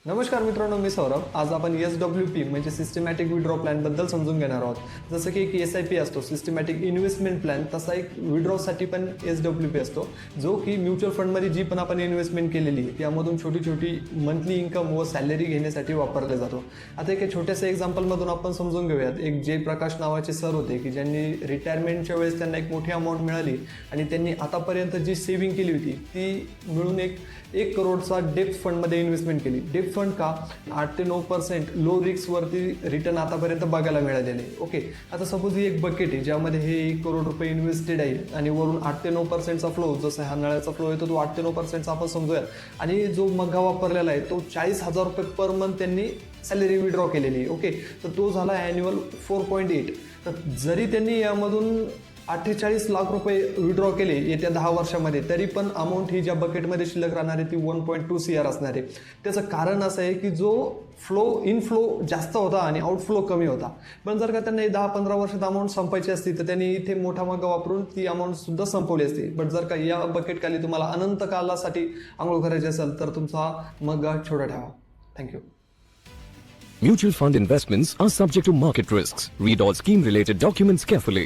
नमस्कार मित्रांनो, मी सौरभ. आज आपण SWP म्हणजे सिस्टमॅटिक विड्रॉ प्लॅनबद्दल समजून घेणार आहोत. जसं की एक SIP असतो, सिस्टमॅटिक इन्व्हेस्टमेंट प्लॅन, तसा एक विड्रॉसाठी पण SWP असतो, जो की म्युच्युअल फंडमध्ये जी पण आपण इन्व्हेस्टमेंट केलेली आहे त्यामधून छोटी छोटी मंथली इन्कम व सॅलरी घेण्यासाठी वापरला जातो. आता एका छोट्याशा एक्झाम्पलमधून आपण समजून घेऊयात. एक जयप्रकाश नावाचे सर होते की ज्यांनी रिटायरमेंटच्या वेळेस त्यांना एक मोठी अमाऊंट मिळाली आणि त्यांनी आतापर्यंत जी सेव्हिंग केली होती ती मिळून एक करोडचा डेप्थ फंडमध्ये इन्व्हेस्टमेंट केली. डेप्थ फंड का? 8 ते 9% लो रिस्कवरती रिटर्न आतापर्यंत बघायला मिळालेले. ओके, आता सपोज ही एक बकेट आहे ज्यामध्ये हे 1 करोड रुपये इन्व्हेस्टेड आहे आणि वरून 8 ते 9%चा फ्लो, जसं हा नळ्याचा फ्लो येतो तो 8 ते 9%चा आपण समजूयात. आणि जो मग्गा वापरलेला आहे तो 40,000 रुपये पर मंथ त्यांनी सॅलरी विड्रॉ केलेली आहे. ओके, तर तो झाला ॲन्युअल 4.8. तर जरी त्यांनी यामधून 48 लाख रुपये विड्रॉ केले येत्या 10 वर्षामध्ये, तरी पण अमाऊंट ही ज्या बकेटमध्ये शिल्लक राहणार आहे ती 1.2 CR असणार आहे. त्याचं कारण असं आहे की जो इनफ्लो जास्त होता आणि आउटफ्लो कमी होता. पण जर का त्यांना 10-15 वर्षात अमाऊंट संपायची असती तर त्यांनी इथे मोठा मग्गा वापरून ती अमाऊंट सुद्धा संपवली असती. बट जर का या बकेटखाली तुम्हाला अनंत कालासाठी आंघोळ करायची असेल तर तुमचा मग्गा छोटा ठेवा. Thank you. Mutual fund investments are subject to market risks. Read all scheme related documents carefully.